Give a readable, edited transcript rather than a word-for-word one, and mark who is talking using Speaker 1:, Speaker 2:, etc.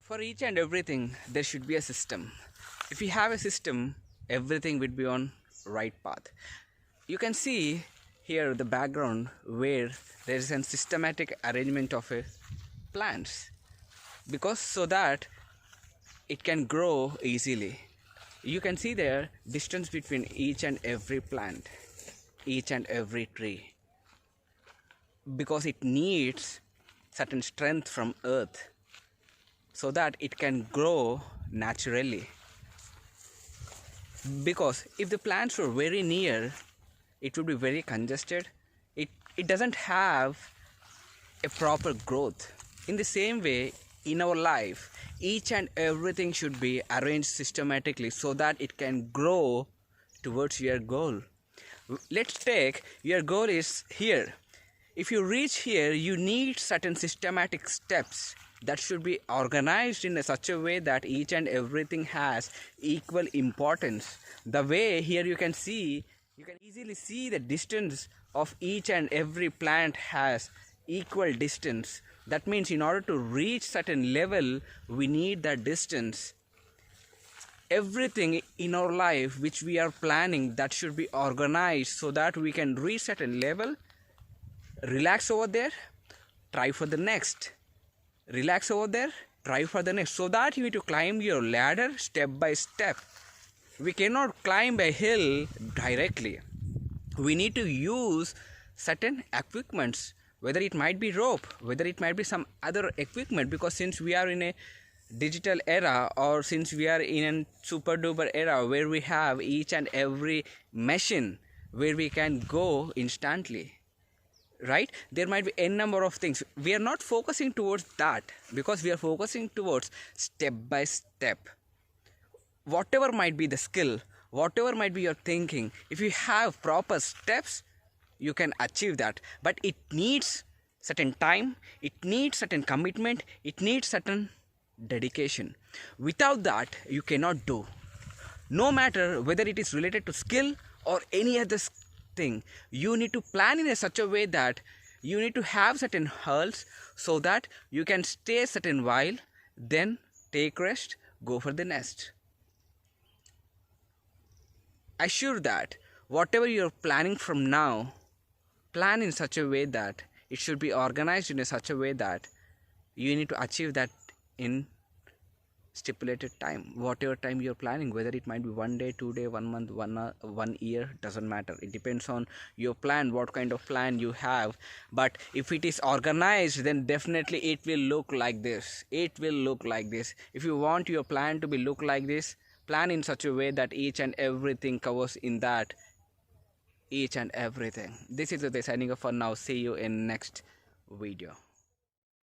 Speaker 1: For each and everything, there should be a system. If we have a system, everything would be on right path. You can see here the background where there is a systematic arrangement of plants, because so that it can grow easily. You can see there distance between each and every plant, each and every tree, because it needs certain strength from earth so that it can grow naturally. Because if the plants were very near, it would be very congested. It doesn't have a proper growth. In the same way, in our life, each and everything should be arranged systematically so that it can grow towards your goal. Let's take your goal is here. If you reach here, you need certain systematic steps that should be organized in such a way that each and everything has equal importance. The way here you can easily see the distance of each and every plant has equal distance. That means in order to reach certain level, we need that distance. Everything in our life which we are planning, that should be organized so that we can reach certain level. Relax over there, try for the next. Relax over there, try for the next. So that you need to climb your ladder step by step. We cannot climb a hill directly. We need to use certain equipments, whether it might be rope, whether it might be some other equipment, because since we are in a digital era, or since we are in a super duper era where we have each and every machine where we can go instantly, right? There might be a number of things. We are not focusing towards that, because we are focusing towards step by step. Whatever might be the skill, whatever might be your thinking, if you have proper steps, you can achieve that. But it needs certain time, it needs certain commitment, it needs certain dedication. Without that, you cannot do. No matter whether it is related to skill or any other thing, you need to plan in such a way that you need to have certain hurdles so that you can stay a certain while, then take rest, go for the next. Assure that whatever you are planning from now, plan in such a way that it should be organized in such a way that you need to achieve that in stipulated time. Whatever time you're planning, whether it might be 1 day, 2 day, 1 month, 1 year, doesn't matter. It depends on your plan, what kind of plan you have. But if it is organized, then definitely it will look like this. It will look like this. If you want your plan to be look like this, plan in such a way that each and everything covers in that each and everything. This is the signing off for now. See you in next video.